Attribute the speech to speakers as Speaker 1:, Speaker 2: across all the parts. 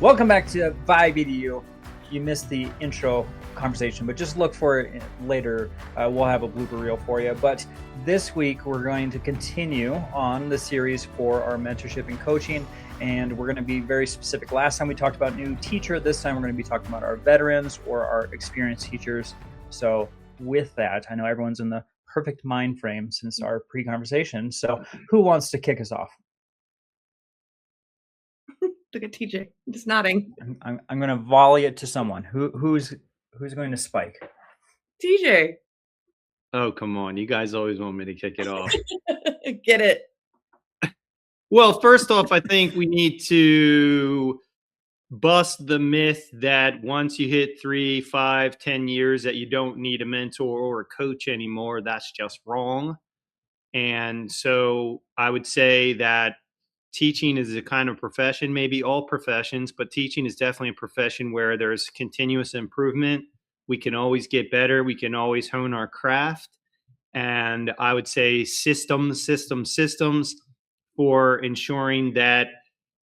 Speaker 1: Welcome back to VIBE Edu. You missed the intro conversation, but just look for it later. We'll have a blooper reel for you. But this week, we're going to continue on the series for our mentorship and coaching, and we're going to be very specific. Last time we talked about new teacher. This time we're going to be talking about our veterans or our experienced teachers. So with that, I know everyone's in the perfect mind frame since our pre-conversation. So who wants to kick us off?
Speaker 2: Look at TJ, just nodding.
Speaker 1: I'm going to volley it to someone. Who's going to spike?
Speaker 2: TJ.
Speaker 3: Oh, come on. You guys always want me to kick it off.
Speaker 2: Get it.
Speaker 3: Well, first off, I think we need to bust the myth that once you hit 3, 5, 10 years that you don't need a mentor or a coach anymore. That's just wrong. And so I would say that teaching is a kind of profession, maybe all professions, but teaching is definitely a profession where there's continuous improvement. We can always get better. We can always hone our craft. And I would say systems for ensuring that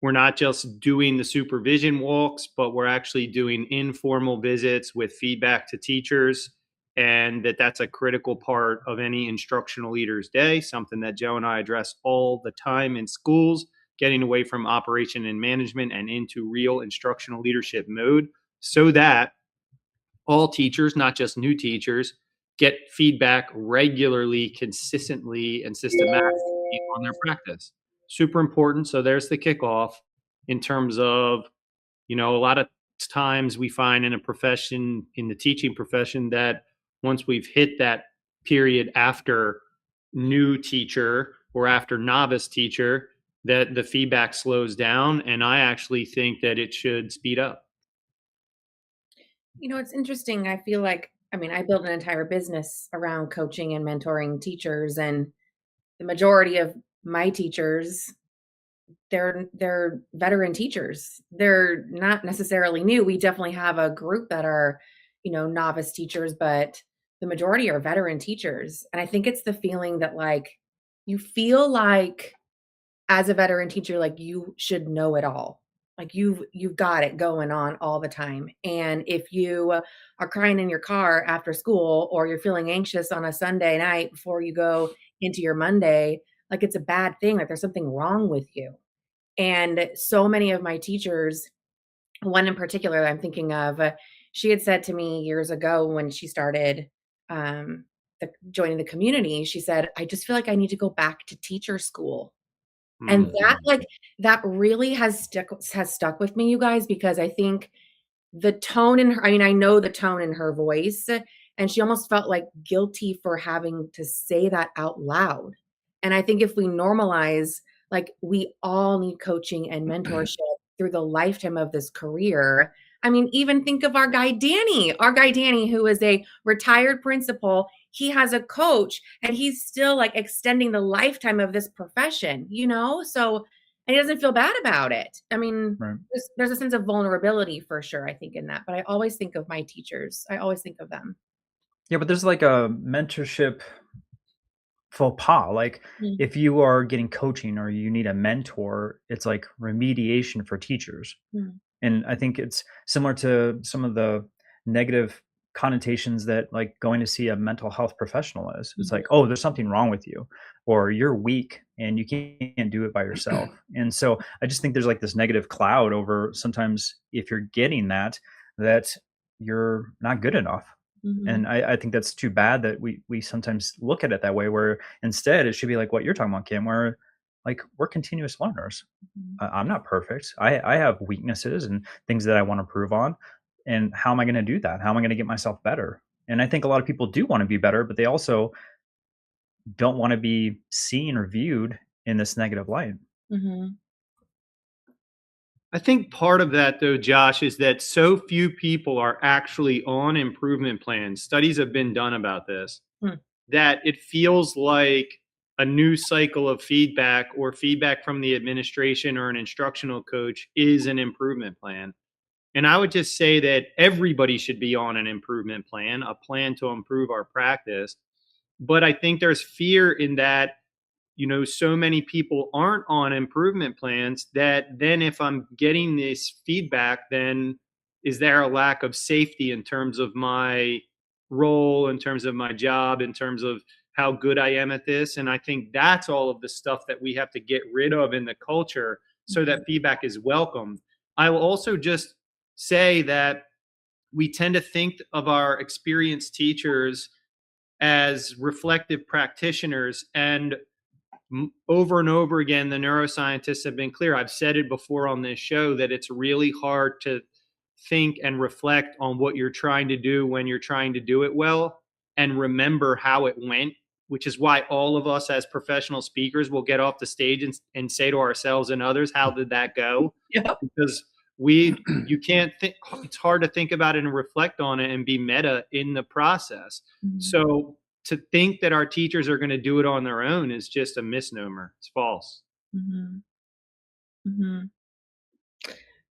Speaker 3: we're not just doing the supervision walks, but we're actually doing informal visits with feedback to teachers. And that's a critical part of any instructional leader's day, something that Joe and I address all the time in schools, getting away from operation and management and into real instructional leadership mode so that all teachers, not just new teachers, get feedback regularly, consistently, and systematically on their practice. Super important. So there's the kickoff in terms of, a lot of times we find in the teaching profession, that once we've hit that period after new teacher or after novice teacher, that the feedback slows down. And I actually think that it should speed up.
Speaker 2: It's interesting. I feel like, I built an entire business around coaching and mentoring teachers, and the majority of my teachers, they're veteran teachers. They're not necessarily new. We definitely have a group that are, novice teachers, but the majority are veteran teachers. And I think it's the feeling that you feel like as a veteran teacher, you should know it all. You've got it going on all the time. And if you are crying in your car after school, or you're feeling anxious on a Sunday night before you go into your Monday, it's a bad thing. There's something wrong with you. And so many of my teachers, one in particular that I'm thinking of, she had said to me years ago when she started joining the community, she said, "I just feel like I need to go back to teacher school." And that really has stuck with me, you guys, because I think the tone in her, I know the tone in her voice, and she almost felt guilty for having to say that out loud. And I think if we normalize, we all need coaching and mentorship through the lifetime of this career. Even think of our guy, Danny, who is a retired principal. He has a coach, and he's still extending the lifetime of this profession, so, and he doesn't feel bad about it.
Speaker 1: Right.
Speaker 2: There's a sense of vulnerability for sure, I think, in that, but I always think of my teachers. I always think of them.
Speaker 1: Yeah, but there's a mentorship faux pas. If you are getting coaching or you need a mentor, it's remediation for teachers. And I think it's similar to some of the negative connotations that going to see a mental health professional is. It's oh, there's something wrong with you, or you're weak and you can't do it by yourself. And so I just think there's this negative cloud over sometimes if you're getting that you're not good enough. And I think that's too bad that we sometimes look at it that way, where instead it should be what you're talking about, Kim, where we're continuous learners. I'm not perfect. I have weaknesses and things that I want to improve on. And how am I going to do that? How am I going to get myself better? And I think a lot of people do want to be better, but they also don't want to be seen or viewed in this negative light.
Speaker 3: I think part of that, though, Josh, is that so few people are actually on improvement plans. Studies have been done about this, that it feels like a new cycle of feedback or feedback from the administration or an instructional coach is an improvement plan. And I would just say that everybody should be on an improvement plan, a plan to improve our practice. But I think there's fear in that so many people aren't on improvement plans that then if I'm getting this feedback, then is there a lack of safety in terms of my role, in terms of my job, in terms of how good I am at this? And I think that's all of the stuff that we have to get rid of in the culture so that feedback is welcomed. I will also just say that we tend to think of our experienced teachers as reflective practitioners, and over and over again, the neuroscientists have been clear. I've said it before on this show that it's really hard to think and reflect on what you're trying to do when you're trying to do it well and remember how it went, which is why all of us as professional speakers will get off the stage and say to ourselves and others, how did that go?
Speaker 2: Yeah.
Speaker 3: Because you can't think, it's hard to think about it and reflect on it and be meta in the process. Mm-hmm. So to think that our teachers are going to do it on their own is just a misnomer. It's false.
Speaker 2: Mm-hmm. Mm-hmm.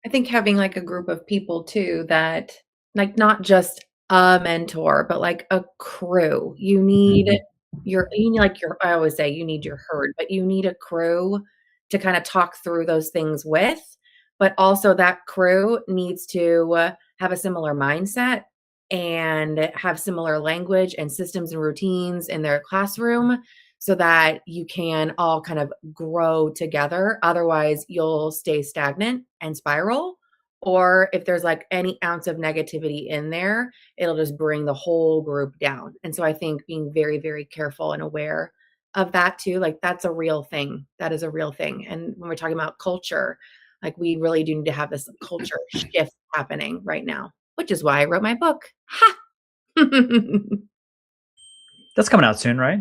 Speaker 2: I think having like a group of people too that like not just a mentor, but like a crew. You need I always say you need your herd, but you need a crew to kind of talk through those things with. But also that crew needs to have a similar mindset and have similar language and systems and routines in their classroom so that you can all kind of grow together. Otherwise, you'll stay stagnant and spiral. Or if there's like any ounce of negativity in there, it'll just bring the whole group down. And so I think being very, very careful and aware of that too, like that's a real thing. That is a real thing. And when we're talking about culture, like we really do need to have this culture shift happening right now, which is why I wrote my book. Ha!
Speaker 1: That's coming out soon, right?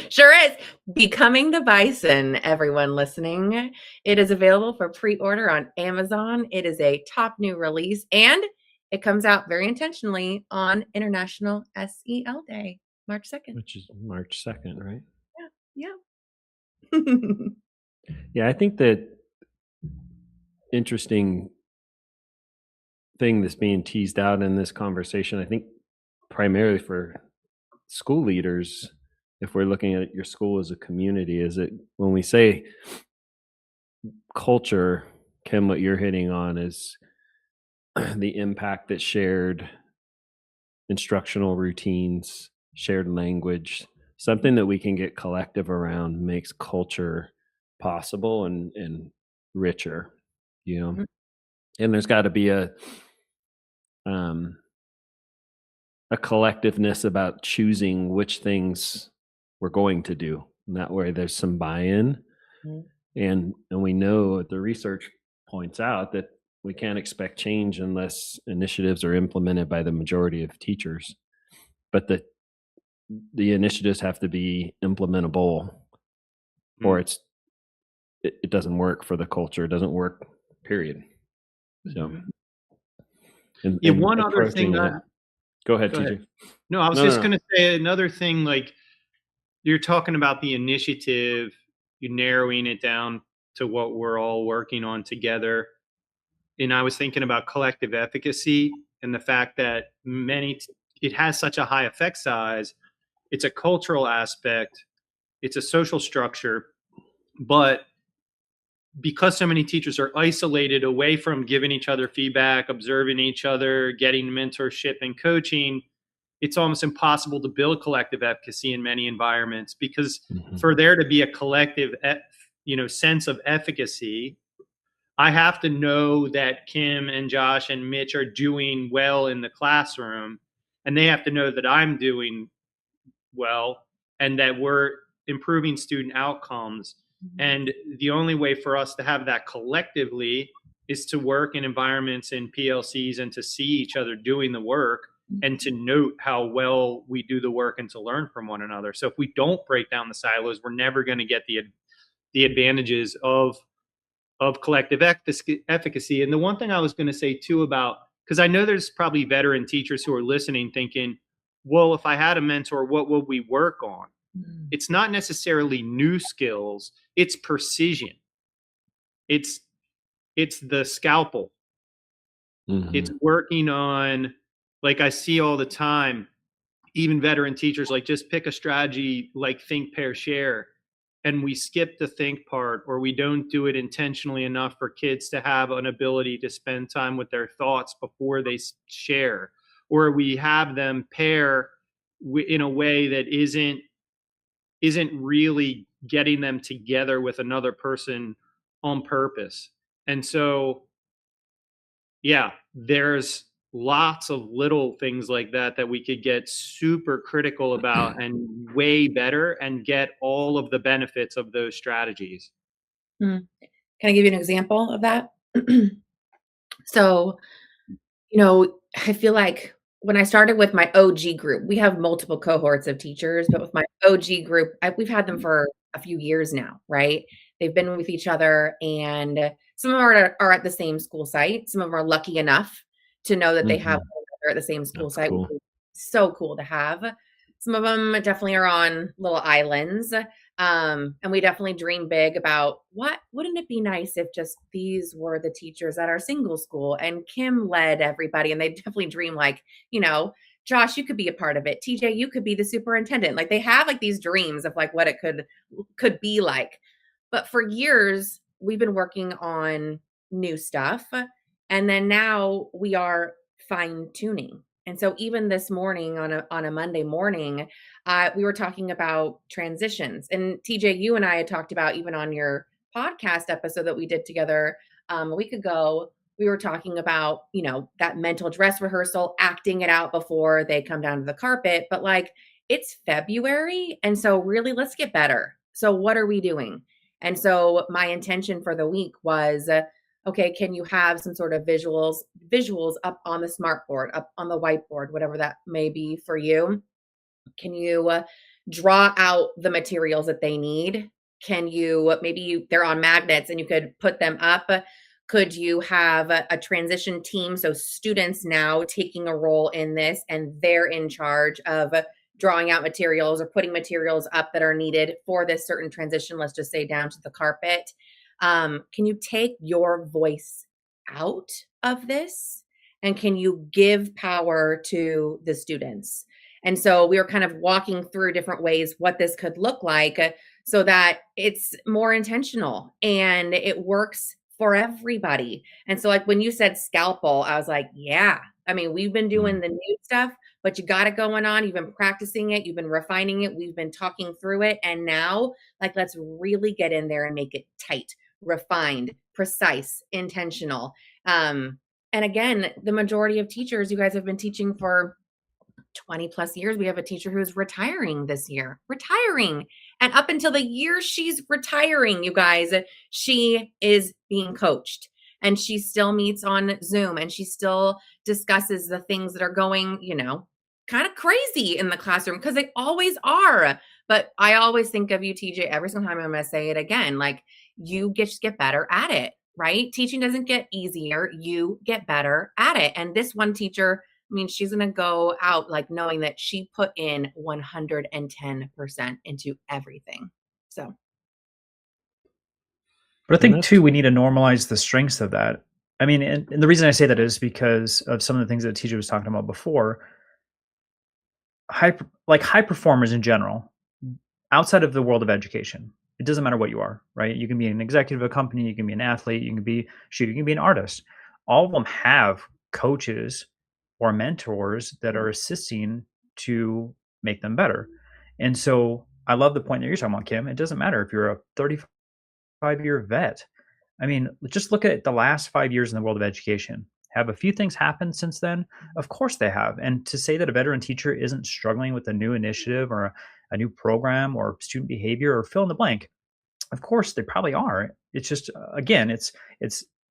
Speaker 2: Sure is. Becoming the Bison, everyone listening. It is available for pre-order on Amazon. It is a top new release, and it comes out very intentionally on International SEL Day, March 2nd.
Speaker 4: Which is March 2nd, right?
Speaker 2: Yeah.
Speaker 4: Yeah, I think that interesting thing that's being teased out in this conversation, I think primarily for school leaders, if we're looking at your school as a community, is that when we say culture, Kim, what you're hitting on is the impact that shared instructional routines, shared language, something that we can get collective around makes culture possible and richer, Mm-hmm. And there's got to be a collectiveness about choosing which things we're going to do. And that way there's some buy-in. Mm-hmm. And we know the research points out that we can't expect change unless initiatives are implemented by the majority of teachers. But the initiatives have to be implementable, or it doesn't work for the culture. It doesn't work, period. So,
Speaker 3: one other thing.
Speaker 4: Go ahead, TJ.
Speaker 3: No, I was going to say another thing. Like you're talking about the initiative, you're narrowing it down to what we're all working on together. And I was thinking about collective efficacy and the fact that it has such a high effect size. It's a cultural aspect. It's a social structure. But because so many teachers are isolated away from giving each other feedback, observing each other, getting mentorship and coaching, it's almost impossible to build collective efficacy in many environments, because for there to be a collective sense of efficacy, I have to know that Kim and Josh and Mitch are doing well in the classroom, and they have to know that I'm doing well and that we're improving student outcomes. And the only way for us to have that collectively is to work in environments in PLCs and to see each other doing the work and to note how well we do the work and to learn from one another. So if we don't break down the silos, we're never going to get the advantages of collective efficacy. And the one thing I was going to say too about, because I know there's probably veteran teachers who are listening thinking, well, if I had a mentor, what would we work on? It's not necessarily new skills. It's precision. It's the scalpel. Mm-hmm. It's working on, like I see all the time, even veteran teachers, like just pick a strategy like think, pair, share. and we skip the think part, or we don't do it intentionally enough for kids to have an ability to spend time with their thoughts before they share, or we have them pair in a way that isn't really getting them together with another person on purpose. And so, yeah, there's lots of little things like that we could get super critical about and way better and get all of the benefits of those strategies.
Speaker 2: Can I give you an example of that? So, you know, I feel like when I started with my OG group, we have multiple cohorts of teachers, but with my OG group, we've had them for a few years now, right? They've been with each other, and some of them are at the same school site. Some of them are lucky enough to know that they have one another at the same school
Speaker 4: That's
Speaker 2: site,
Speaker 4: cool.
Speaker 2: which is so cool to have. Some of them definitely are on little islands. And we definitely dream big about wouldn't it be nice if just these were the teachers at our single school and Kim led everybody, and they definitely dream like, Josh, you could be a part of it. TJ, you could be the superintendent. Like they have like these dreams of like what it could be like. But for years, we've been working on new stuff. And then now we are fine tuning. And so even this morning on a Monday morning, we were talking about transitions. And TJ, you and I had talked about, even on your podcast episode that we did together a week ago, we were talking about, that mental dress rehearsal, acting it out before they come down to the carpet. But like, it's February. And so really, let's get better. So what are we doing? And so my intention for the week was, okay, can you have some sort of visuals up on the smartboard, up on the whiteboard, whatever that may be for you? Can you draw out the materials that they need? Can you, they're on magnets and you could put them up. Could you have a transition team? So students now taking a role in this, and they're in charge of drawing out materials or putting materials up that are needed for this certain transition, let's just say down to the carpet. Can you take your voice out of this? And can you give power to the students? And so we were kind of walking through different ways what this could look like so that it's more intentional and it works for everybody. And so like when you said scalpel, I was like, yeah, I mean, we've been doing the new stuff, but you got it going on. You've been practicing it. You've been refining it. We've been talking through it. And now like, let's really get in there and make it tight, refined, precise, intentional. And again, the majority of teachers, you guys have been teaching for 20 plus years. We have a teacher who's retiring this year, And up until the year she's retiring, you guys, she is being coached, and she still meets on Zoom, and she still discusses the things that are going, kind of crazy in the classroom, because they always are. But I always think of you, TJ, every single time I'm going to say it again, like you just get better at it, right? Teaching doesn't get easier. You get better at it. And this one teacher, I mean, she's going to go out like knowing that she put in 110% into everything. So.
Speaker 1: But I think too, we need to normalize the strengths of that. I mean, and the reason I say that is because of some of the things that TJ was talking about before. High performers in general, outside of the world of education, it doesn't matter what you are, right? You can be an executive of a company, you can be an athlete, you can be an artist. All of them have coaches or mentors that are assisting to make them better. And so I love the point that you're talking about, Kim. It doesn't matter if you're a 35-year vet. I mean, just look at the last 5 years in the world of education. Have a few things happened since then? Of course they have. And to say that a veteran teacher isn't struggling with a new initiative or a new program or student behavior or fill in the blank, of course they probably are. It's just, again, it's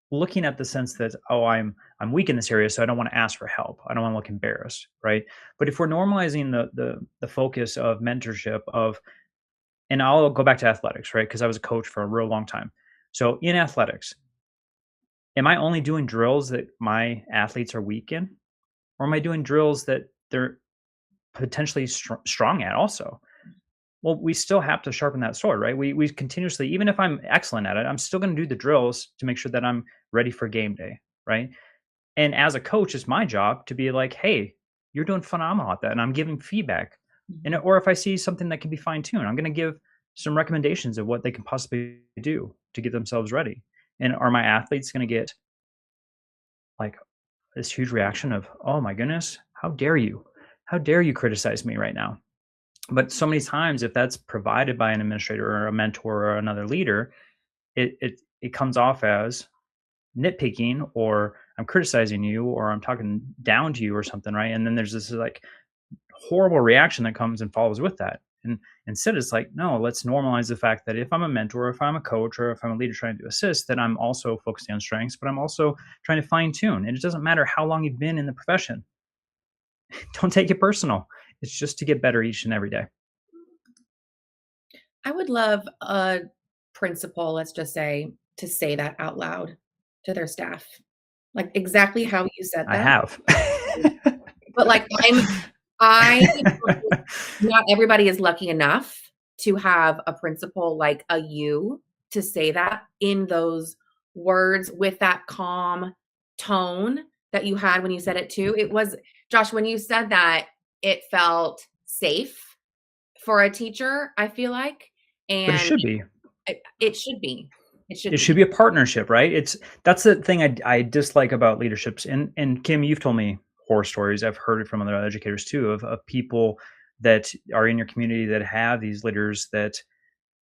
Speaker 1: looking at the sense that, I'm weak in this area, so I don't want to ask for help. I don't want to look embarrassed, right? But if we're normalizing the focus of mentorship and I'll go back to athletics, right? Because I was a coach for a real long time. So in athletics, am I only doing drills that my athletes are weak in? Or am I doing drills that they're potentially strong at also? Well, we still have to sharpen that sword, right? We continuously, even if I'm excellent at it, I'm still going to do the drills to make sure that I'm ready for game day, right? And as a coach, it's my job to be like, hey, you're doing phenomenal at that. And I'm giving feedback. And or if I see something that can be fine-tuned, I'm going to give some recommendations of what they can possibly do to get themselves ready. And are my athletes going to get like this huge reaction of, oh my goodness, how dare you? How dare you criticize me right now? But so many times, if that's provided by an administrator or a mentor or another leader, it comes off as nitpicking, or I'm criticizing you, or I'm talking down to you or something, right? And then there's this like horrible reaction that comes and follows with that. And instead, it's like, no, let's normalize the fact that if I'm a mentor, if I'm a coach, or if I'm a leader trying to assist, that I'm also focusing on strengths, but I'm also trying to fine tune. And it doesn't matter how long you've been in the profession. Don't take it personal. It's just to get better each and every day.
Speaker 2: I would love a principal, let's just say, to say that out loud to their staff. Like exactly how you said
Speaker 1: I
Speaker 2: that.
Speaker 1: have.
Speaker 2: But like not everybody is lucky enough to have a principal like a you to say that in those words with that calm tone that you had when you said it too. It was, Josh, when you said that, it felt safe for a teacher, I feel like.
Speaker 1: But it
Speaker 2: And
Speaker 1: should be.
Speaker 2: it should be.
Speaker 1: It should be a partnership, right? That's the thing I dislike about leaderships. And Kim, you've told me horror stories. I've heard it from other educators too, of people that are in your community that have these leaders that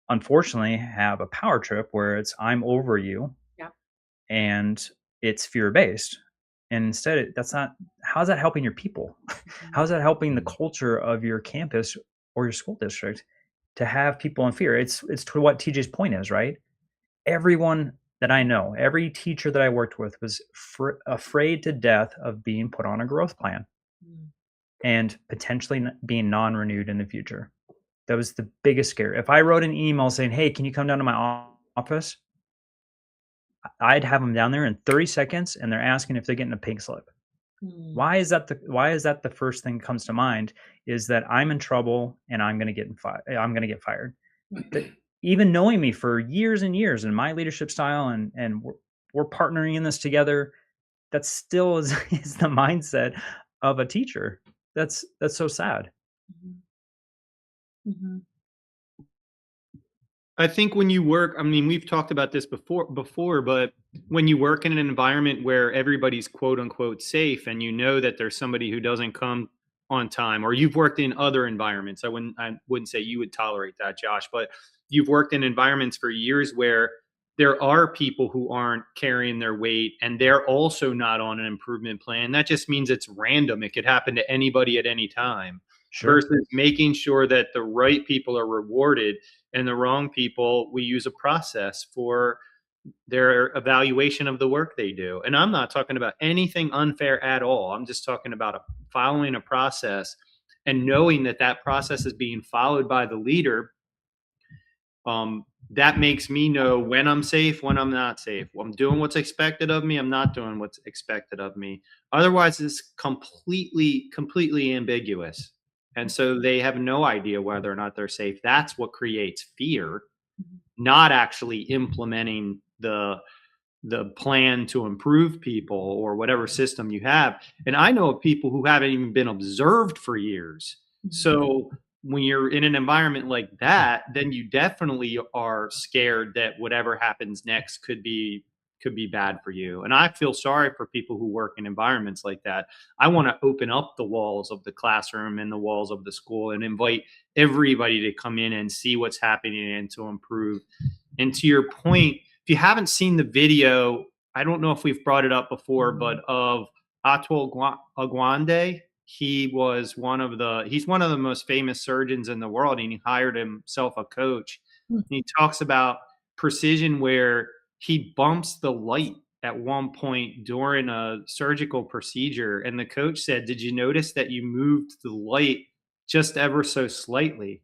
Speaker 1: unfortunately have a power trip where it's I'm over you.
Speaker 2: Yeah.
Speaker 1: And it's fear-based. And instead, that's not, how's that helping your people? How's that helping the culture of your campus or your school district to have people in fear? It's to what TJ's point is, right? Everyone that I know, every teacher that I worked with was afraid to death of being put on a growth plan and potentially being non-renewed in the future. That was the biggest scare. If I wrote an email saying, hey, can you come down to my office? I'd have them down there in 30 seconds and they're asking if they're getting a pink slip. Why is that the first thing that comes to mind, is that I'm in trouble and I'm going to get fired. Even knowing me for years and years and my leadership style and we're partnering in this together, that still is the mindset of a teacher. That's so sad.
Speaker 2: Mm-hmm.
Speaker 3: I think when you work, I mean, we've talked about this before, but when you work in an environment where everybody's quote unquote safe and you know that there's somebody who doesn't come on time, or you've worked in other environments, I wouldn't say you would tolerate that, Josh, but you've worked in environments for years where there are people who aren't carrying their weight and they're also not on an improvement plan. That just means it's random. It could happen to anybody at any time. Sure. Versus making sure that the right people are rewarded and the wrong people, we use a process for their evaluation of the work they do. And I'm not talking about anything unfair at all. I'm just talking about following a process and knowing that that process is being followed by the leader. That makes me know when I'm safe, when I'm not safe. I'm doing what's expected of me. I'm not doing what's expected of me. Otherwise, it's completely ambiguous. And so they have no idea whether or not they're safe. That's what creates fear, not actually implementing the plan to improve people or whatever system you have. And I know of people who haven't even been observed for years. So when you're in an environment like that, then you definitely are scared that whatever happens next could be bad for you. And I feel sorry for people who work in environments like that. I want to open up the walls of the classroom and the walls of the school and invite everybody to come in and see what's happening and to improve. And to your point, if you haven't seen the video, I don't know if we've brought it up before, but of Atul Gawande, he's one of the most famous surgeons in the world, and he hired himself a coach. And he talks about precision where he bumps the light at one point during a surgical procedure. And the coach said, did you notice that you moved the light just ever so slightly?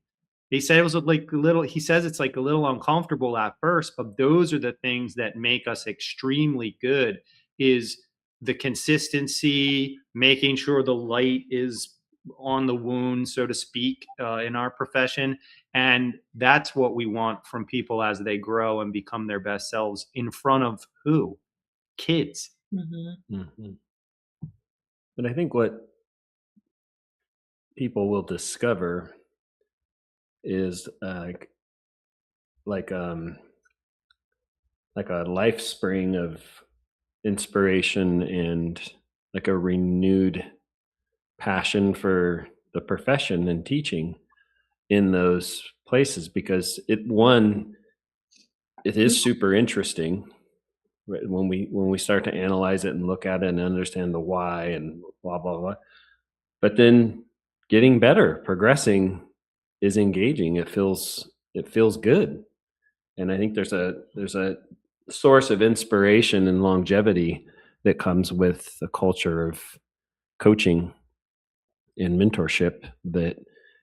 Speaker 3: He said it was like he says it's like a little uncomfortable at first, but those are the things that make us extremely good, is the consistency, making sure the light is on the wound, so to speak, in our profession. And that's what we want from people as they grow and become their best selves in front of who? Kids.
Speaker 4: Mm-hmm. Mm-hmm. But I think what people will discover is like a life spring of inspiration and like a renewed passion for the profession and teaching in those places, because it is super interesting, right? When we start to analyze it and look at it and understand the why and blah blah blah, but then getting better, progressing is engaging. It feels good, and I think there's a source of inspiration and longevity that comes with the culture of coaching and mentorship that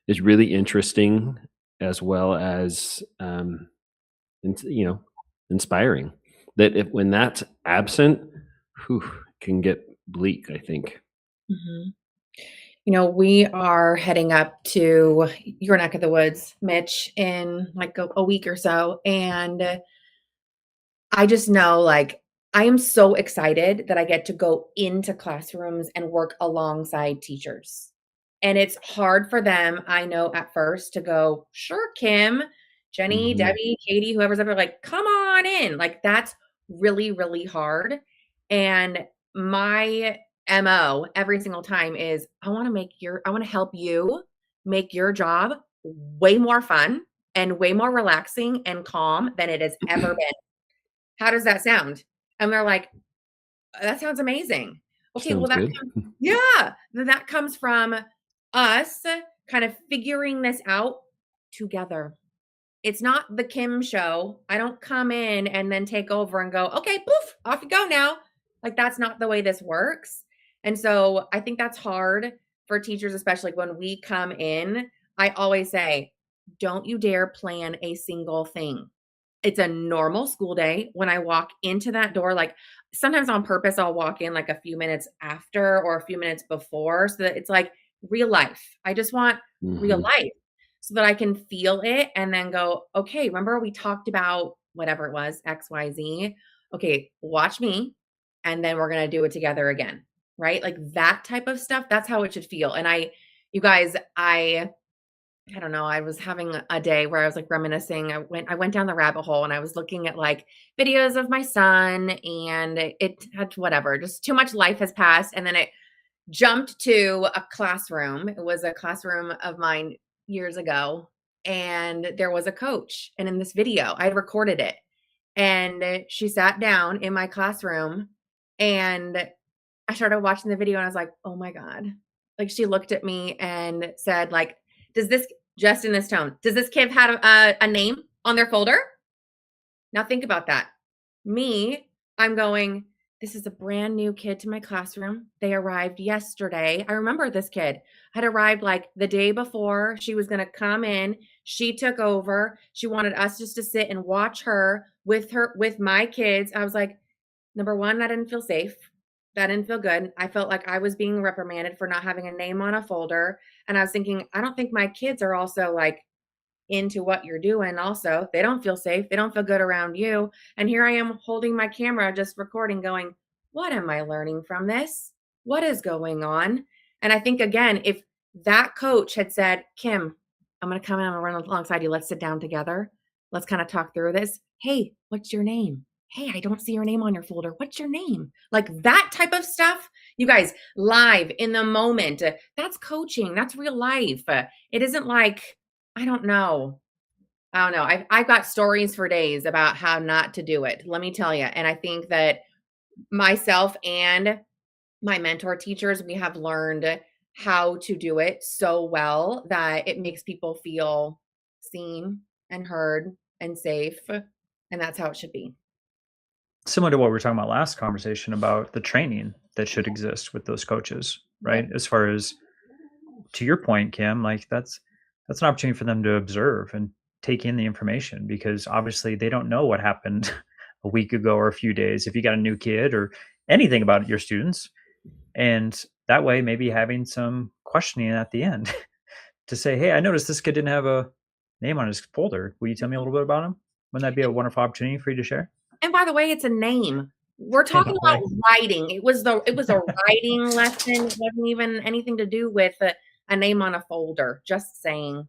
Speaker 4: is really interesting, as well as inspiring. That when that's absent, can get bleak, I think.
Speaker 2: Mm-hmm. We are heading up to your neck of the woods, Mitch, in like a week or so. And I just know, like, I am so excited that I get to go into classrooms and work alongside teachers. And it's hard for them, I know, at first to go, sure, Kim, Jenny, Debbie, Katie, whoever's up there, like, come on in. Like, that's really, really hard. And my MO every single time is I want to help you make your job way more fun and way more relaxing and calm than it has ever been. How does that sound? And they're like, that sounds amazing. Okay,
Speaker 4: Sounds good.
Speaker 2: That comes from us kind of figuring this out together. It's not the Kim show. I don't come in and then take over and go, okay, poof, off you go now. Like, that's not the way this works. And so I think that's hard for teachers, especially when we come in. I always say, don't you dare plan a single thing. It's a normal school day. When I walk into that door, like sometimes on purpose, I'll walk in like a few minutes after or a few minutes before so that it's like real life. I just want real life so that I can feel it and then go, okay, remember we talked about whatever it was, XYZ. Okay, watch me. And then we're going to do it together again. Right? Like that type of stuff. That's how it should feel. And you guys, I don't know, I was having a day where I was like reminiscing. I went down the rabbit hole and I was looking at like videos of my son, and it had whatever, just too much life has passed. And then it jumped to a classroom. It was a classroom of mine years ago. And there was a coach. And in this video, I recorded it. And she sat down in my classroom and I started watching the video and I was like, oh my God. Like she looked at me and said, like, does this, just in this tone, does this kid have a name on their folder? Now think about that. Me, I'm going, this is a brand new kid to my classroom. They arrived yesterday. I remember this kid had arrived like the day before. She was going to come in. She took over. She wanted us just to sit and watch her with my kids. I was like, number one, I didn't feel safe. That didn't feel good. I felt like I was being reprimanded for not having a name on a folder. And I was thinking, I don't think my kids are also like into what you're doing. Also, they don't feel safe. They don't feel good around you. And here I am holding my camera, just recording, going, what am I learning from this? What is going on? And I think, again, if that coach had said, Kim, I'm going to come in, I'm going to run alongside you. Let's sit down together. Let's kind of talk through this. Hey, what's your name? Hey, I don't see your name on your folder. What's your name? Like that type of stuff, you guys, live in the moment. That's coaching. That's real life. It isn't like, I don't know. I've got stories for days about how not to do it. Let me tell you. And I think that myself and my mentor teachers, we have learned how to do it so well that it makes people feel seen and heard and safe. And that's how it should be.
Speaker 1: Similar to what we were talking about last conversation about the training that should exist with those coaches, right? As far as, to your point, Kim, like that's an opportunity for them to observe and take in the information, because obviously they don't know what happened a week ago or a few days if you got a new kid or anything about your students. And that way, maybe having some questioning at the end to say, hey, I noticed this kid didn't have a name on his folder. Will you tell me a little bit about him? Wouldn't that be a wonderful opportunity for you to share?
Speaker 2: And by the way, it's a name. We're talking about writing. It was a writing lesson. It wasn't even anything to do with a name on a folder. Just saying.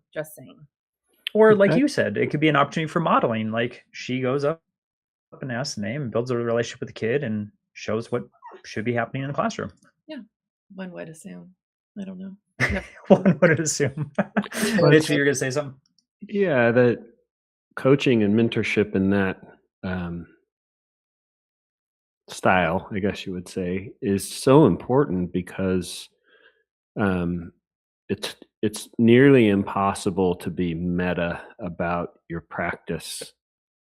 Speaker 1: Or like you said, it could be an opportunity for modeling. Like she goes up and asks the name and builds a relationship with the kid and shows what should be happening in the classroom.
Speaker 5: Yeah, one would assume. I don't know.
Speaker 1: One would assume. Mitch, you're going to say something?
Speaker 4: Yeah, that coaching and mentorship in that style, I guess you would say, is so important because it's nearly impossible to be meta about your practice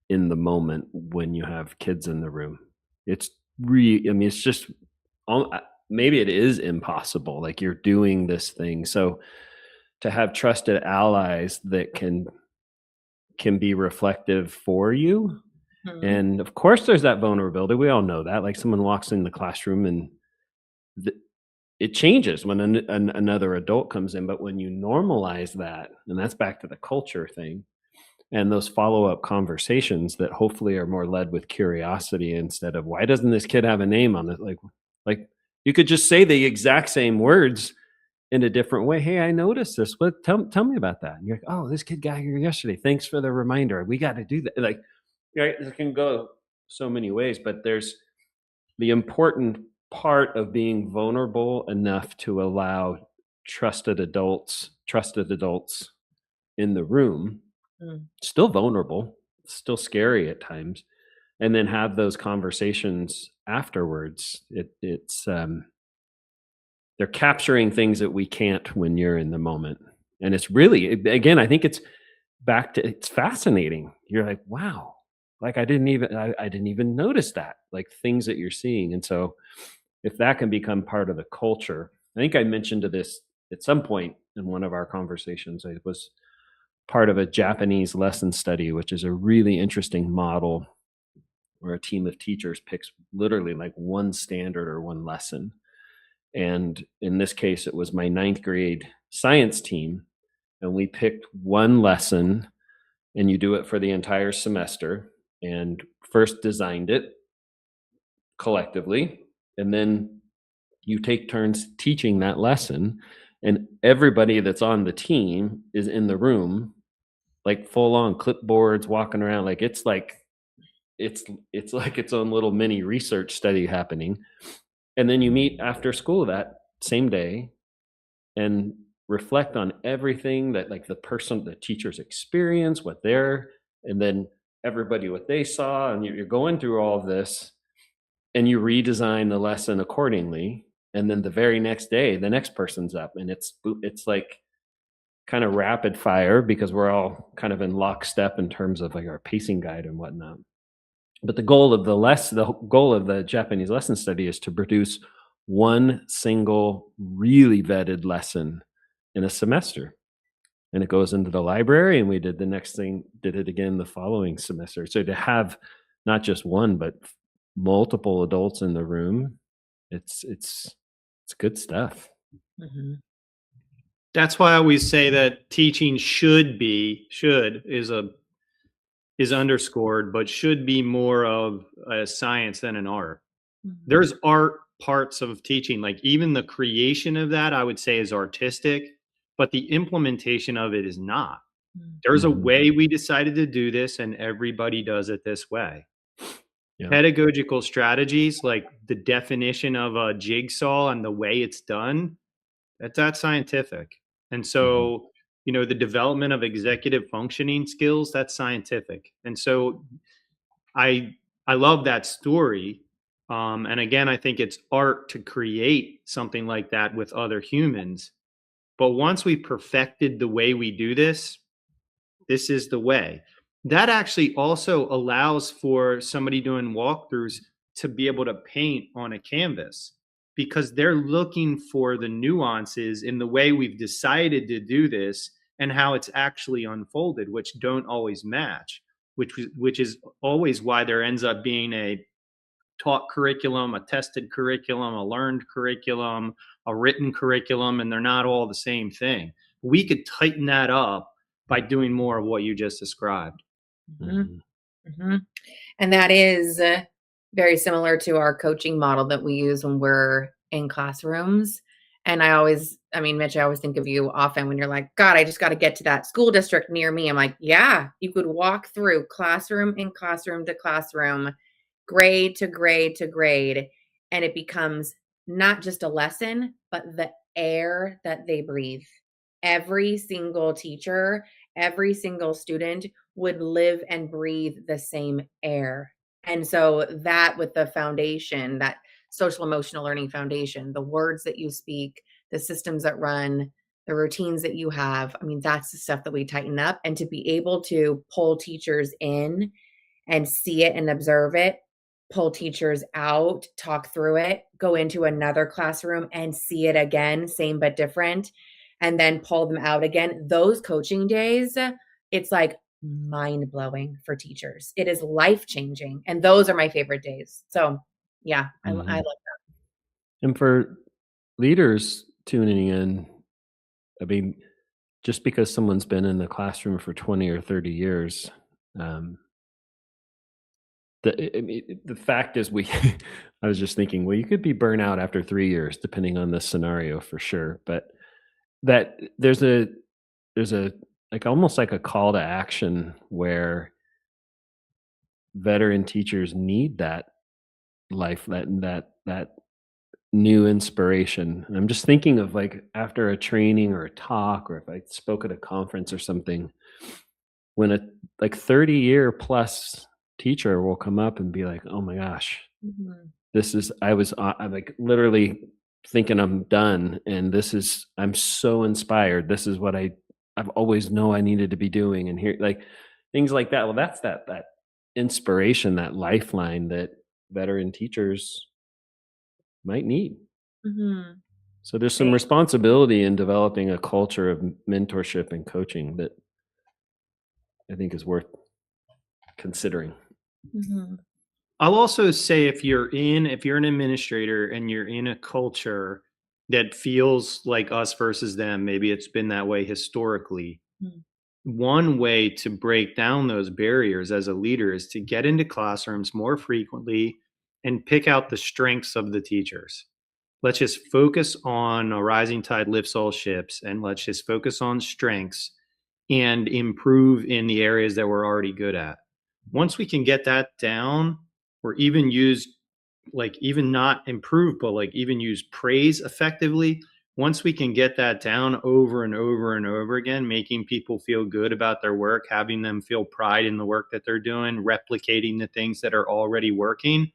Speaker 4: in the moment when you have kids in the room. It's it's just maybe it is impossible. Like you're doing this thing. So to have trusted allies that can be reflective for you. Mm-hmm. And of course there's that vulnerability. We all know that. Like someone walks in the classroom and it changes when another adult comes in. But when you normalize that, and that's back to the culture thing, and those follow-up conversations that hopefully are more led with curiosity instead of, why doesn't this kid have a name on it? Like you could just say the exact same words in a different way. Hey, I noticed this. What? Tell me about that. And you're like, oh, this kid got here yesterday. Thanks for the reminder. We got to do that. Like, right? It can go so many ways, but there's the important part of being vulnerable enough to allow trusted adults in the room, still vulnerable, still scary at times, and then have those conversations afterwards. It's they're capturing things that we can't when you're in the moment. And it's really, again, I think it's fascinating. You're like, wow, like I didn't even notice that, like things that you're seeing. And so if that can become part of the culture, I think I mentioned this at some point in one of our conversations. I was part of a Japanese lesson study, which is a really interesting model where a team of teachers picks literally like one standard or one lesson. And in this case, it was my 9th grade science team. And we picked one lesson, and you do it for the entire semester, and first designed it collectively. And then you take turns teaching that lesson, and everybody that's on the team is in the room, like full on clipboards, walking around. Like it's like its own little mini research study happening. And then you meet after school that same day and reflect on everything that like the teacher's experience, and then everybody what they saw, and you're going through all of this, and you redesign the lesson accordingly. And then the very next day, the next person's up, and it's like kind of rapid fire because we're all kind of in lockstep in terms of like our pacing guide and whatnot. But the goal of the Japanese lesson study is to produce one single really vetted lesson in a semester. And it goes into the library, and we did it again the following semester. So to have not just one, but multiple adults in the room, it's good stuff.
Speaker 3: Mm-hmm. That's why I always say that teaching is underscored, but should be more of a science than an art. Mm-hmm. There's art parts of teaching, like even the creation of that, I would say is artistic, but the implementation of it is not. Mm-hmm. There's a way we decided to do this, and everybody does it this way. Yeah. Pedagogical strategies, like the definition of a jigsaw and the way it's done, that's scientific. And so, the development of executive functioning skills, that's scientific. And so I love that story. And again, I think it's art to create something like that with other humans. But once we perfected the way we do this is the way. That actually also allows for somebody doing walkthroughs to be able to paint on a canvas, because they're looking for the nuances in the way we've decided to do this and how it's actually unfolded, which don't always match, which is always why there ends up being a taught curriculum, a tested curriculum, a learned curriculum, a written curriculum, and they're not all the same thing. We could tighten that up by doing more of what you just described.
Speaker 2: Mm-hmm. Mm-hmm. And that is very similar to our coaching model that we use when we're in classrooms. And Mitch, I always think of you often when you're like, God, I just got to get to that school district near me. I'm like, yeah, you could walk through classroom and classroom to classroom, grade to grade to grade, and it becomes not just a lesson, but the air that they breathe. Every single teacher, every single student would live and breathe the same air. And so that, with the foundation, that social emotional learning foundation, the words that you speak, the systems that run, the routines that you have, that's the stuff that we tighten up. And to be able to pull teachers in and see it and observe it, pull teachers out, talk through it, go into another classroom and see it again, same but different, and then pull them out again. Those coaching days, it's like mind-blowing for teachers. It is life-changing. And those are my favorite days. So yeah, I love that.
Speaker 4: And for leaders tuning in, just because someone's been in the classroom for 20 or 30 years, the fact is I was just thinking, well, you could be burnt out after 3 years, depending on the scenario for sure. But that there's a like almost like a call to action where veteran teachers need that life, that new inspiration. And I'm just thinking of like after a training or a talk, or if I spoke at a conference or something, when a 30-year plus teacher will come up and be like, oh my gosh, I'm like literally thinking I'm done. And I'm so inspired. This is what I've always known I needed to be doing. And here, like things like that. Well, that's that inspiration, that lifeline that veteran teachers might need. So there's some responsibility in developing a culture of mentorship and coaching that I think is worth considering.
Speaker 3: I'll also say if you're an administrator and you're in a culture that feels like us versus them, maybe it's been that way historically. One way to break down those barriers as a leader is to get into classrooms more frequently and pick out the strengths of the teachers. Let's just focus on a rising tide lifts all ships, and let's just focus on strengths and improve in the areas that we're already good at. Once we can get that down, or even use even not improve, but even use praise effectively. Once we can get that down over and over and over again, making people feel good about their work, having them feel pride in the work that they're doing, replicating the things that are already working,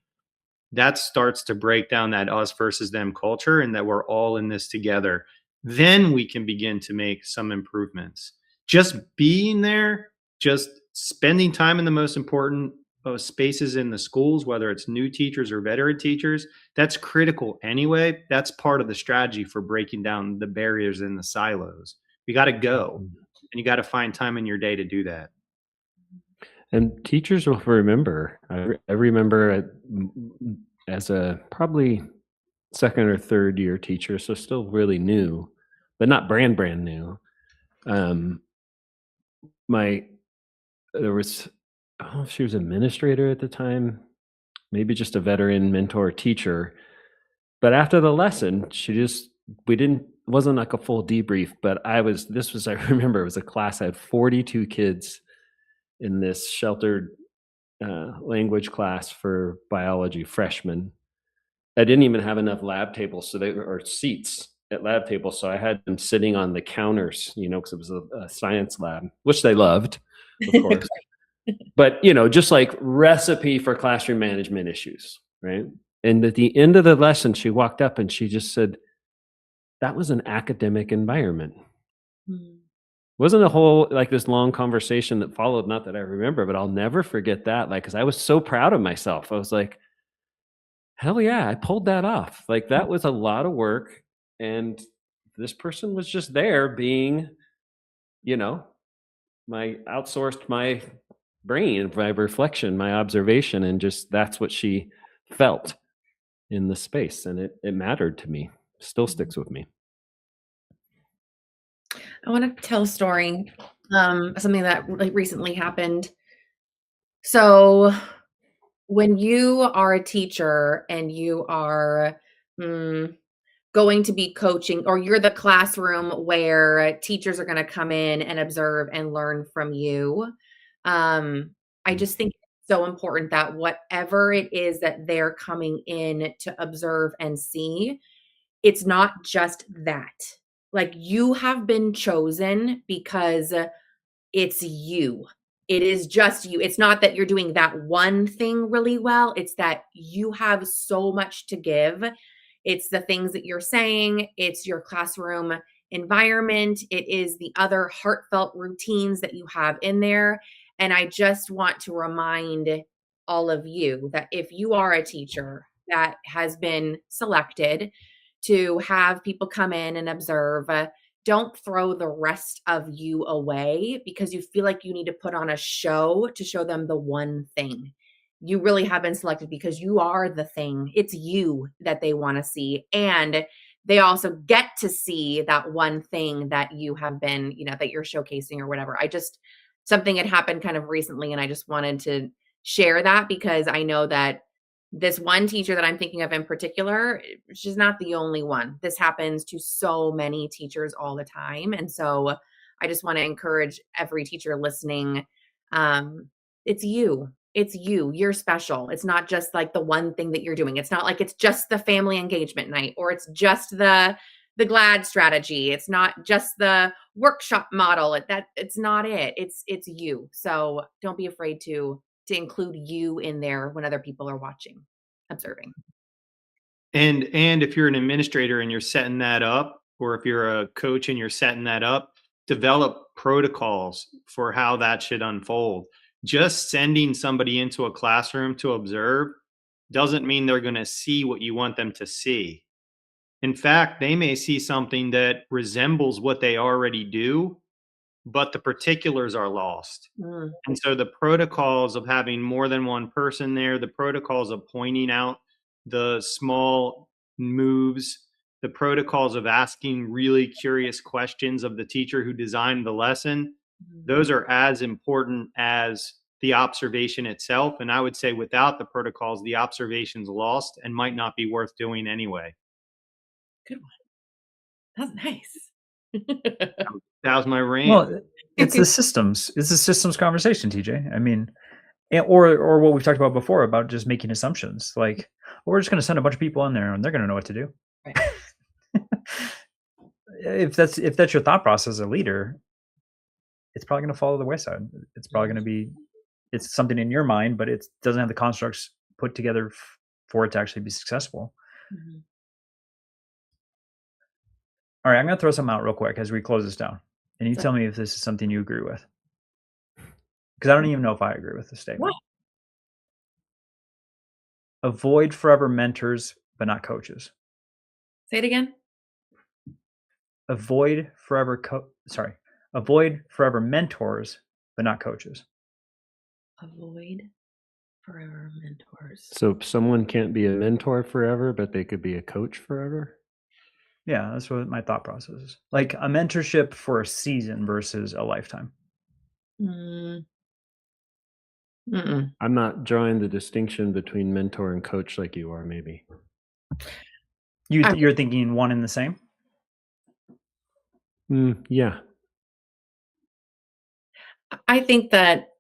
Speaker 3: that starts to break down that us versus them culture and that we're all in this together. Then we can begin to make some improvements. Just being there, just spending time in the most important spaces in the schools, whether it's new teachers or veteran teachers, that's critical anyway. That's part of the strategy for breaking down the barriers and the silos. You got to go, and you got to find time in your day to do that.
Speaker 4: And teachers will remember. I remember as a probably second or third year teacher, so still really new, but not brand new. There was, I don't know if she was administrator at the time, maybe just a veteran mentor teacher. But after the lesson, it wasn't like a full debrief, but I remember it was a class, I had 42 kids in this sheltered language class for biology, freshmen. I didn't even have enough lab tables, or seats at lab tables. So I had them sitting on the counters, because it was a science lab, which they loved, of course. But, just like recipe for classroom management issues, right? And at the end of the lesson, she walked up and she just said, that was an academic environment. Wasn't a whole, this long conversation that followed, not that I remember, but I'll never forget that. Because I was so proud of myself. I was like, hell yeah, I pulled that off. That was a lot of work. And this person was just there being, outsourced my brain, my reflection, my observation, and just that's what she felt in the space. And it mattered to me, still sticks with me.
Speaker 2: I want to tell a story, something that recently happened. So when you are a teacher and you are going going to be coaching, or you're the classroom where teachers are going to come in and observe and learn from you. I just think it's so important that whatever it is that they're coming in to observe and see, it's not just that. Like, you have been chosen because it's you. It is just you. It's not that you're doing that one thing really well. It's that you have so much to give. It's the things that you're saying. It's your classroom environment. It is the other heartfelt routines that you have in there. And I just want to remind all of you that if you are a teacher that has been selected to have people come in and observe, don't throw the rest of you away because you feel like you need to put on a show to show them the one thing. You really have been selected because you are the thing. It's you that they want to see. And they also get to see that one thing that you have been, that you're showcasing or whatever. Something had happened kind of recently, and I just wanted to share that because I know that this one teacher that I'm thinking of in particular, she's not the only one. This happens to so many teachers all the time. And so I just want to encourage every teacher listening. It's you. It's you. You're special. It's not just like the one thing that you're doing. It's not like it's just the family engagement night, or it's just the GLAD strategy. It's not just the workshop model. It's not it. It's you. So don't be afraid to include you in there when other people are watching, observing.
Speaker 3: And if you're an administrator and you're setting that up, or if you're a coach and you're setting that up, develop protocols for how that should unfold. Just sending somebody into a classroom to observe doesn't mean they're going to see what you want them to see. In fact, they may see something that resembles what they already do, but the particulars are lost. And so the protocols of having more than one person there, the protocols of pointing out the small moves, the protocols of asking really curious questions of the teacher who designed the lesson, those are as important as the observation itself. And I would say without the protocols, the observation's lost and might not be worth doing anyway.
Speaker 2: Good one. That's nice.
Speaker 3: That was my rant.
Speaker 1: Well, it's the systems. It's a systems conversation, TJ. I mean, or what we've talked about before about just making assumptions. Like, we're just going to send a bunch of people in there and they're going to know what to do. Right. If that's your thought process as a leader, it's probably going to fall to the wayside. It's probably going to be, it's something in your mind, but it doesn't have the constructs put together for it to actually be successful. Mm-hmm. All right, I'm going to throw something out real quick as we close this down. And you tell me if this is something you agree with. Because I don't even know if I agree with the statement. What? Avoid forever mentors, but not coaches.
Speaker 2: Say it again.
Speaker 1: Avoid forever mentors, but not coaches.
Speaker 2: Avoid forever mentors.
Speaker 4: So someone can't be a mentor forever, but they could be a coach forever?
Speaker 1: Yeah, that's what my thought process is. Like a mentorship for a season versus a lifetime.
Speaker 4: I'm not drawing the distinction between mentor and coach like you are, maybe.
Speaker 1: You're thinking one and the same?
Speaker 4: Yeah.
Speaker 2: I think that,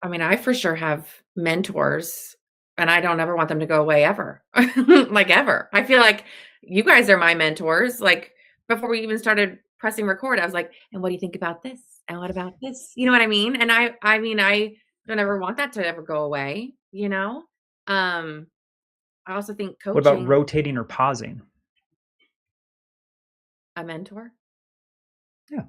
Speaker 2: I for sure have mentors, and I don't ever want them to go away ever. Like ever. I feel like you guys are my mentors. Like before we even started pressing record, I was like, and what do you think about this? And what about this? You know what I mean? And I don't ever want that to ever go away, I also think coaching.
Speaker 1: What about rotating or pausing?
Speaker 2: A mentor?
Speaker 1: Yeah.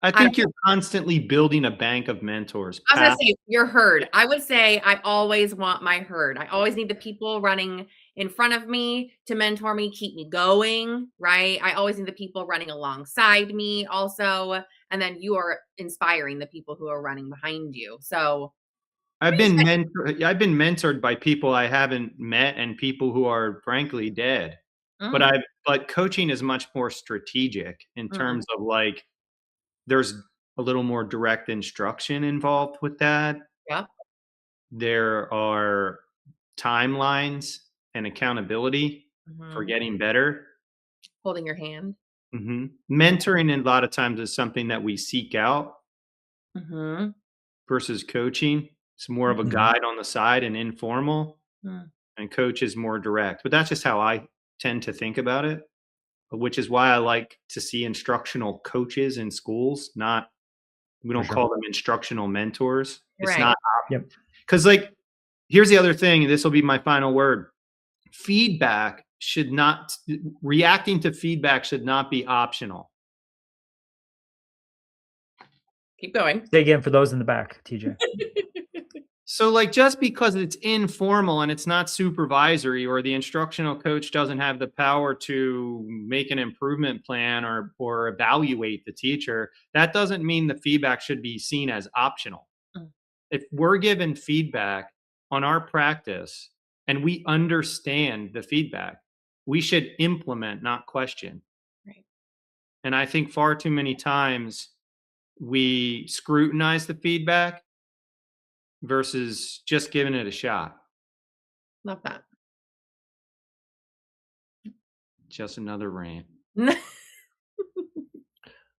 Speaker 3: I think you're constantly building a bank of mentors.
Speaker 2: I was going to say, your herd. I would say I always want my herd. I always need the people running in front of me to mentor me, keep me going, right? I always need the people running alongside me also. And then you are inspiring the people who are running behind you. So
Speaker 3: I've been mentored by people I haven't met and people who are frankly dead. But coaching is much more strategic in terms of like, there's a little more direct instruction involved with that.
Speaker 2: Yeah.
Speaker 3: There are timelines and accountability. for getting better.
Speaker 2: Holding your hand.
Speaker 3: Mentoring a lot of times is something that we seek out versus coaching. It's more of a guide on the side and informal, and coach is more direct. But that's just how I tend to think about it, which is why I like to see instructional coaches in schools. We don't call them instructional mentors. It's not, because like, here's the other thing, and this will be my final word. Reacting to feedback should not be optional.
Speaker 2: Keep going.
Speaker 1: Say again for those in the back, TJ.
Speaker 3: So like, just because it's informal and it's not supervisory, or the instructional coach doesn't have the power to make an improvement plan or evaluate the teacher, that doesn't mean the feedback should be seen as optional. If we're given feedback on our practice and we understand the feedback, we should implement, not question.
Speaker 2: Right.
Speaker 3: And I think far too many times we scrutinize the feedback versus just giving it a shot.
Speaker 2: Love that.
Speaker 3: Just another rant.
Speaker 4: The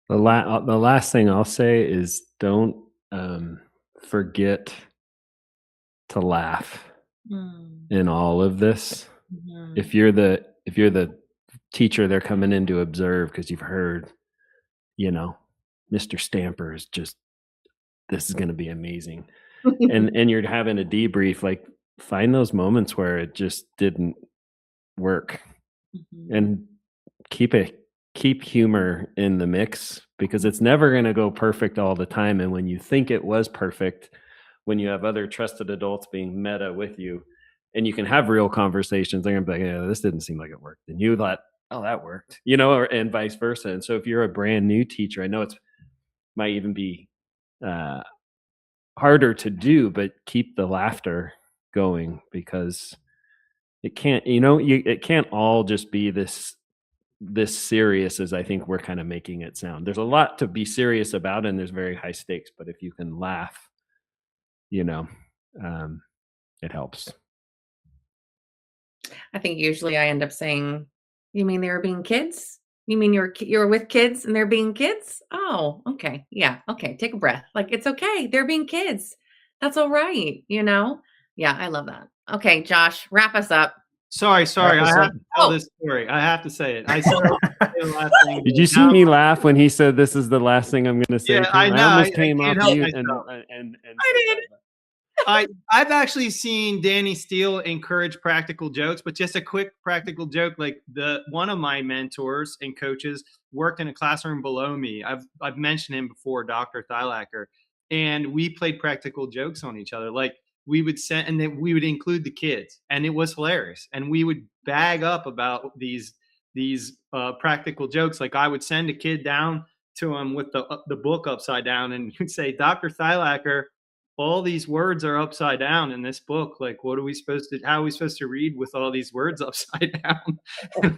Speaker 4: last thing I'll say is don't forget to laugh in all of this. If you're the teacher they're coming in to observe because you've heard, Mr. Stamper is just, this is going to be amazing. and you're having a debrief, like find those moments where it just didn't work and keep humor in the mix, because it's never going to go perfect all the time. And when you think it was perfect, when you have other trusted adults being meta with you and you can have real conversations, they're going to be like, yeah, this didn't seem like it worked. And you thought, oh, that worked, and vice versa. And so if you're a brand new teacher, I know it might even be harder to do, but keep the laughter going, because it can't, it can't all just be this serious as I think we're kind of making it sound. There's a lot to be serious about, and there's very high stakes, but if you can laugh, it helps.
Speaker 2: I think usually I end up saying, you mean they were being kids? You mean you're with kids and they're being kids? Oh, okay. Yeah. Okay. Take a breath. Like, it's okay. They're being kids. That's all right. Yeah. I love that. Okay. Josh, wrap us up.
Speaker 3: Sorry. I have to tell this story. I have to say it. I said the last thing.
Speaker 4: Did you see me laugh when he said, this is the last thing I'm going to say?
Speaker 3: Yeah, I know.
Speaker 4: I almost came off mute and
Speaker 2: I did.
Speaker 3: I've actually seen Danny Steele encourage practical jokes, but just a quick practical joke. Like one of my mentors and coaches worked in a classroom below me. I've mentioned him before, Dr. Thylacker, and we played practical jokes on each other. Like we would send, and then we would include the kids, and it was hilarious. And we would bag up about these practical jokes. Like I would send a kid down to him with the book upside down, and he'd say, Dr. Thylacker, all these words are upside down in this book. Like, how are we supposed to read with all these words upside down?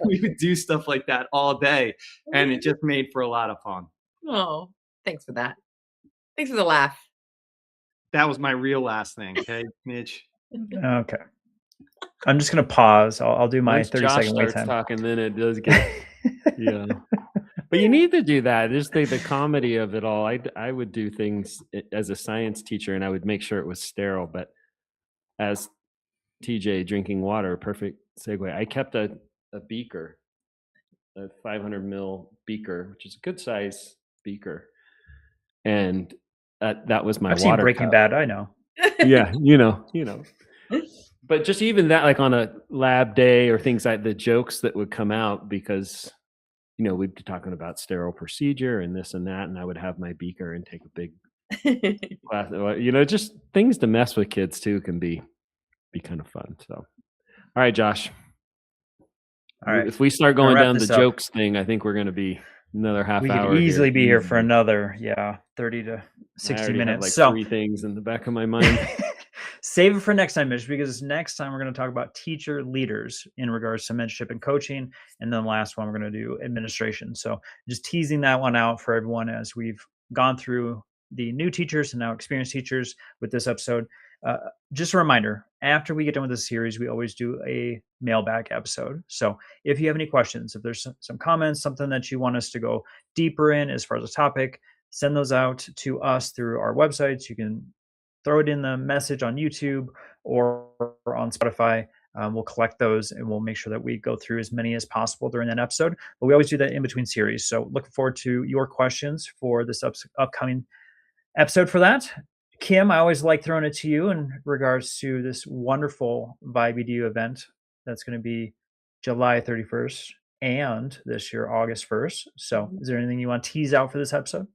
Speaker 3: We would do stuff like that all day, and it just made for a lot of fun.
Speaker 2: Oh, thanks for that. Thanks for the laugh.
Speaker 3: That was my real last thing. Okay, Mitch.
Speaker 1: Okay. I'm just going to pause. I'll do my 30-second wait time.
Speaker 4: Talking, then it does get, But you need to do that. Just the comedy of it all. I would do things as a science teacher, and I would make sure it was sterile. But as TJ drinking water, perfect segue. I kept a beaker, a 500 mil beaker, which is a good size beaker, and that was my
Speaker 1: I've
Speaker 4: water
Speaker 1: seen Breaking
Speaker 4: cup.
Speaker 1: Bad. I know.
Speaker 4: Yeah, you know. But just even that, like on a lab day or things like the jokes that would come out, because we'd be talking about sterile procedure and this and that, and I would have my beaker and take a big class. Just things to mess with kids too can be kind of fun. So, all right, Josh.
Speaker 1: All right.
Speaker 4: If we start going down the jokes thing, I think we're going to be another half hour.
Speaker 1: We could easily be here for another 30 to 60 minutes.
Speaker 4: Have like 3 things in the back of my mind.
Speaker 1: Save it for next time, Mitch, because next time we're going to talk about teacher leaders in regards to mentorship and coaching. And then the last one, we're going to do administration. So just teasing that one out for everyone as we've gone through the new teachers and now experienced teachers with this episode. Just a reminder, after we get done with this series, we always do a mailbag episode. So if you have any questions, if there's some comments, something that you want us to go deeper in as far as the topic, send those out to us through our websites. You can throw it in the message on YouTube or on Spotify. We'll collect those and we'll make sure that we go through as many as possible during that episode. But we always do that in between series. So looking forward to your questions for this upcoming episode for that. Kim, I always like throwing it to you in regards to this wonderful VIBE Edu event that's going to be July 31st and this year, August 1st. So is there anything you want to tease out for this episode?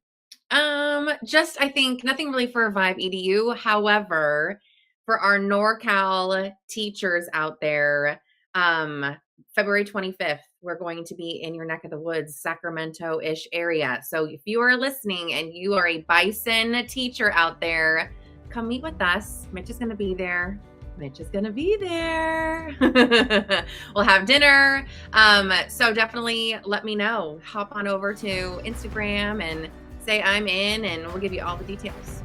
Speaker 2: Just, I think nothing really for VIBE Edu. However, for our NorCal teachers out there, February 25th, we're going to be in your neck of the woods, Sacramento-ish area. So if you are listening and you are a Bison teacher out there, come meet with us. Mitch is going to be there. Mitch is going to be there. We'll have dinner. So definitely let me know. Hop on over to Instagram and say I'm in, and we'll give you all the details.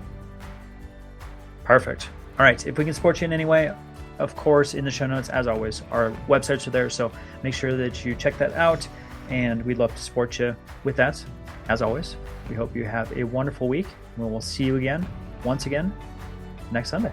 Speaker 1: Perfect. All right. If we can support you in any way, of course, in the show notes, as always, our websites are there. So make sure that you check that out. And we'd love to support you with that. As always, we hope you have a wonderful week. And we'll see you again, once again, next Sunday.